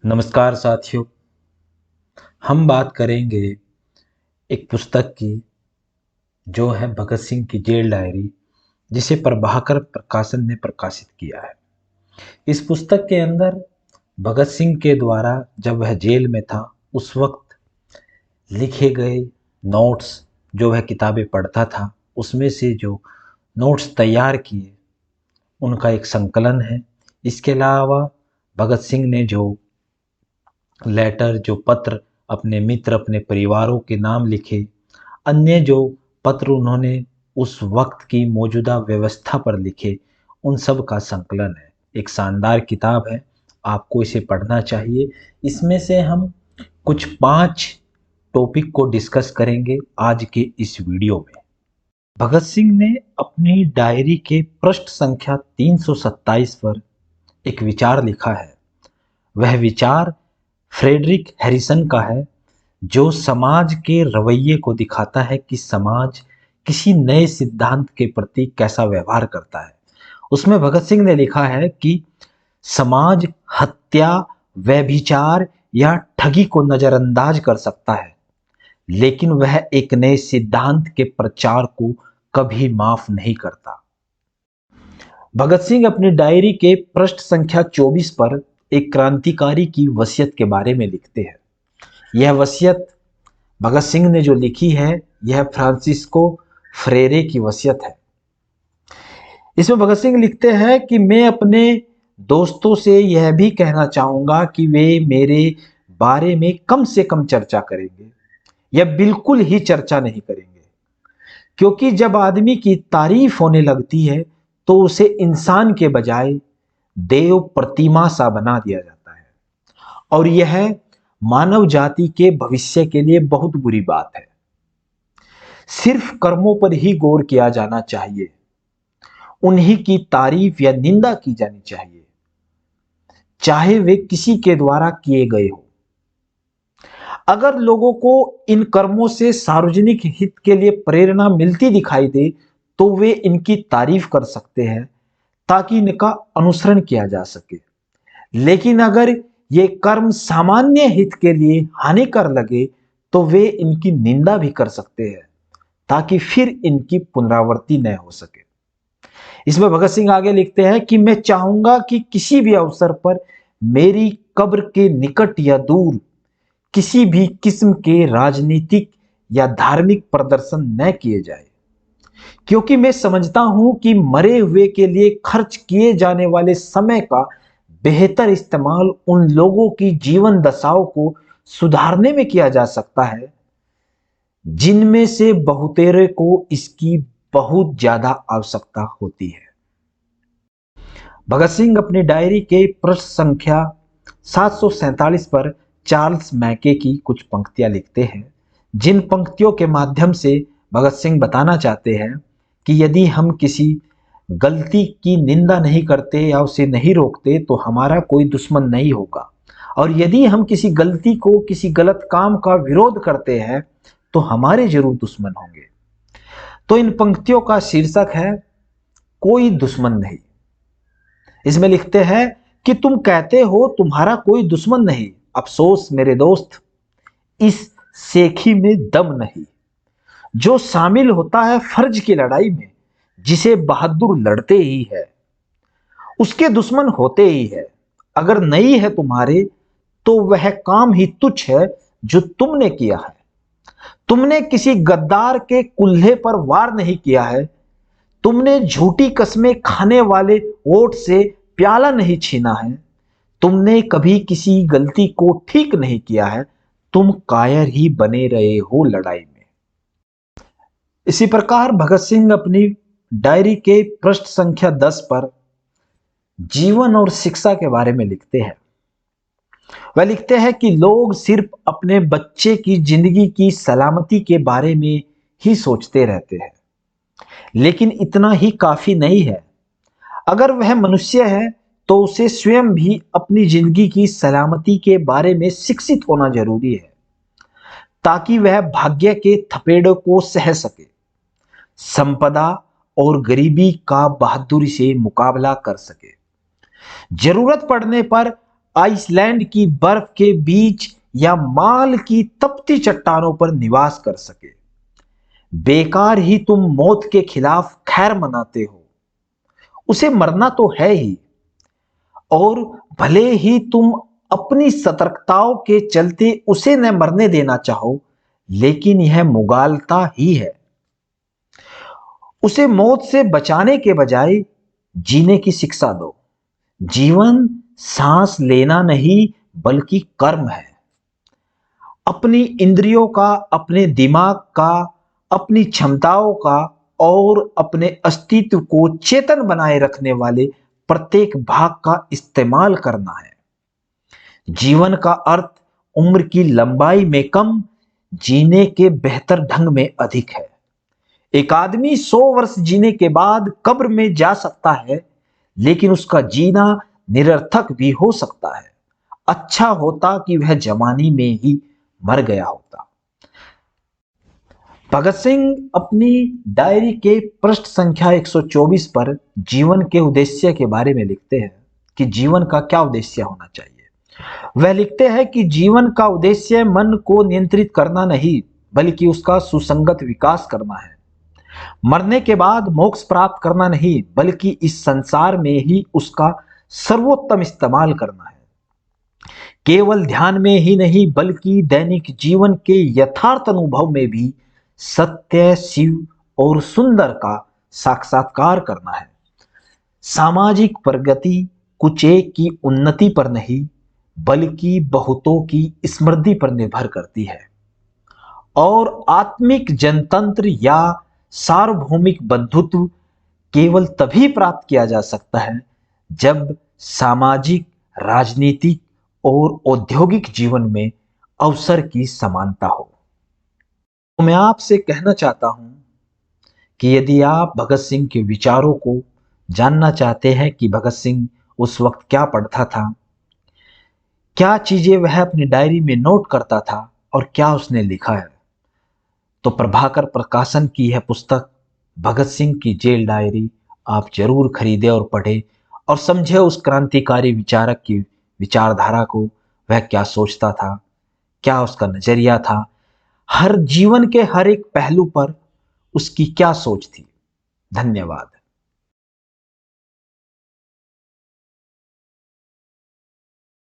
नमस्कार साथियों। हम बात करेंगे एक पुस्तक की जो है भगत सिंह की जेल डायरी, जिसे प्रभाकर प्रकाशन ने प्रकाशित किया है। इस पुस्तक के अंदर भगत सिंह के द्वारा जब वह जेल में था उस वक्त लिखे गए नोट्स, जो वह किताबें पढ़ता था उसमें से जो नोट्स तैयार किए उनका एक संकलन है। इसके अलावा भगत सिंह ने जो लेटर, जो पत्र अपने मित्र, अपने परिवारों के नाम लिखे, अन्य जो पत्र उन्होंने उस वक्त की मौजूदा व्यवस्था पर लिखे, उन सब का संकलन है। एक शानदार किताब है, आपको इसे पढ़ना चाहिए। इसमें से हम कुछ 5 टॉपिक को डिस्कस करेंगे आज के इस वीडियो में। भगत सिंह ने अपनी डायरी के पृष्ठ संख्या 327 पर एक विचार लिखा है। वह विचार फ्रेडरिक हैरिसन का है, जो समाज के रवैये को दिखाता है कि समाज किसी नए सिद्धांत के प्रति कैसा व्यवहार करता है। उसमें भगत सिंह ने लिखा है कि समाज हत्या, व्यभिचार या ठगी को नजरअंदाज कर सकता है, लेकिन वह एक नए सिद्धांत के प्रचार को कभी माफ नहीं करता। भगत सिंह अपनी डायरी के पृष्ठ संख्या 24 पर एक क्रांतिकारी की वसीयत के बारे में लिखते हैं। यह वसीयत भगत सिंह ने जो लिखी है, यह फ्रांसिस्को फ्रेरे की वसीयत है। इसमें भगत सिंह लिखते हैं कि मैं अपने दोस्तों से यह भी कहना चाहूंगा कि वे मेरे बारे में कम से कम चर्चा करेंगे या बिल्कुल ही चर्चा नहीं करेंगे, क्योंकि जब आदमी की तारीफ होने लगती है तो उसे इंसान के बजाय देव प्रतिमा सा बना दिया जाता है, और यह मानव जाति के भविष्य के लिए बहुत बुरी बात है। सिर्फ कर्मों पर ही गौर किया जाना चाहिए, उन्हीं की तारीफ या निंदा की जानी चाहिए, चाहे वे किसी के द्वारा किए गए हो। अगर लोगों को इन कर्मों से सार्वजनिक हित के लिए प्रेरणा मिलती दिखाई दे तो वे इनकी तारीफ कर सकते हैं ताकि इनका अनुसरण किया जा सके। लेकिन अगर ये कर्म सामान्य हित के लिए हानिकर लगे तो वे इनकी निंदा भी कर सकते हैं ताकि फिर इनकी पुनरावृत्ति न हो सके। इसमें भगत सिंह आगे लिखते हैं कि मैं चाहूंगा कि किसी भी अवसर पर मेरी कब्र के निकट या दूर किसी भी किस्म के राजनीतिक या धार्मिक प्रदर्शन न किए जाए, क्योंकि मैं समझता हूं कि मरे हुए के लिए खर्च किए जाने वाले समय का बेहतर इस्तेमाल उन लोगों की जीवन दशाओं को सुधारने में किया जा सकता है जिनमें से बहुतेरे को इसकी बहुत ज्यादा आवश्यकता होती है। भगत सिंह अपनी डायरी के पृष्ठ संख्या 747 पर चार्ल्स मैके की कुछ पंक्तियां लिखते हैं, जिन पंक्तियों के माध्यम से भगत सिंह बताना चाहते हैं कि यदि हम किसी गलती की निंदा नहीं करते या उसे नहीं रोकते तो हमारा कोई दुश्मन नहीं होगा, और यदि हम किसी गलती को, किसी गलत काम का विरोध करते हैं तो हमारे जरूर दुश्मन होंगे। तो इन पंक्तियों का शीर्षक है कोई दुश्मन नहीं। इसमें लिखते हैं कि तुम कहते हो तुम्हारा कोई दुश्मन नहीं, अफसोस मेरे दोस्त, इस सेखी में दम नहीं। जो शामिल होता है फर्ज की लड़ाई में, जिसे बहादुर लड़ते ही है, उसके दुश्मन होते ही है। अगर नहीं है तुम्हारे तो वह काम ही तुच्छ है जो तुमने किया है। तुमने किसी गद्दार के कुल्हे पर वार नहीं किया है, तुमने झूठी कस्में खाने वाले ओट से प्याला नहीं छीना है, तुमने कभी किसी गलती को ठीक नहीं किया है, तुम कायर ही बने रहे हो लड़ाई में। इसी प्रकार भगत सिंह अपनी डायरी के पृष्ठ संख्या 10 पर जीवन और शिक्षा के बारे में लिखते हैं। वह लिखते हैं कि लोग सिर्फ अपने बच्चे की जिंदगी की सलामती के बारे में ही सोचते रहते हैं, लेकिन इतना ही काफी नहीं है। अगर वह मनुष्य है तो उसे स्वयं भी अपनी जिंदगी की सलामती के बारे में शिक्षित होना जरूरी है, ताकि वह भाग्य के थपेड़ों को सह सके, संपदा और गरीबी का बहादुरी से मुकाबला कर सके। जरूरत पड़ने पर आइसलैंड की बर्फ के बीच या माल की तपती चट्टानों पर निवास कर सके। बेकार ही तुम मौत के खिलाफ खैर मनाते हो, उसे मरना तो है ही। और भले ही तुम अपनी सतर्कताओं के चलते उसे न मरने देना चाहो, लेकिन यह मुगालता ही है। उसे मौत से बचाने के बजाय जीने की शिक्षा दो। जीवन सांस लेना नहीं बल्कि कर्म है। अपनी इंद्रियों का, अपने दिमाग का, अपनी क्षमताओं का और अपने अस्तित्व को चेतन बनाए रखने वाले प्रत्येक भाग का इस्तेमाल करना है। जीवन का अर्थ उम्र की लंबाई में कम, जीने के बेहतर ढंग में अधिक है। एक आदमी 100 वर्ष जीने के बाद कब्र में जा सकता है, लेकिन उसका जीना निरर्थक भी हो सकता है। अच्छा होता कि वह जवानी में ही मर गया होता। भगत सिंह अपनी डायरी के पृष्ठ संख्या 124 पर जीवन के उद्देश्य के बारे में लिखते हैं कि जीवन का क्या उद्देश्य होना चाहिए। वह लिखते हैं कि जीवन का उद्देश्य मन को नियंत्रित करना नहीं, बल्कि उसका सुसंगत विकास करना है। मरने के बाद मोक्ष प्राप्त करना नहीं, बल्कि इस संसार में ही उसका सर्वोत्तम इस्तेमाल करना है। केवल ध्यान में ही नहीं, बल्कि दैनिक जीवन के यथार्थ अनुभव में भी सत्य, शिव और सुंदर का साक्षात्कार करना है। सामाजिक प्रगति कुछ एक की उन्नति पर नहीं, बल्कि बहुतों की समृद्धि पर निर्भर करती है। और आत्मिक जनतंत्र या सार्वभौमिक बंधुत्व केवल तभी प्राप्त किया जा सकता है जब सामाजिक, राजनीतिक और औद्योगिक जीवन में अवसर की समानता हो। तो मैं आपसे कहना चाहता हूं कि यदि आप भगत सिंह के विचारों को जानना चाहते हैं कि भगत सिंह उस वक्त क्या पढ़ता था, क्या चीजें वह अपनी डायरी में नोट करता था और क्या उसने लिखा है, तो प्रभाकर प्रकाशन की यह पुस्तक भगत सिंह की जेल डायरी आप जरूर खरीदें और पढ़ें और समझे उस क्रांतिकारी विचारक की विचारधारा को। वह क्या सोचता था, क्या उसका नजरिया था, हर जीवन के हर एक पहलू पर उसकी क्या सोच थी। धन्यवाद।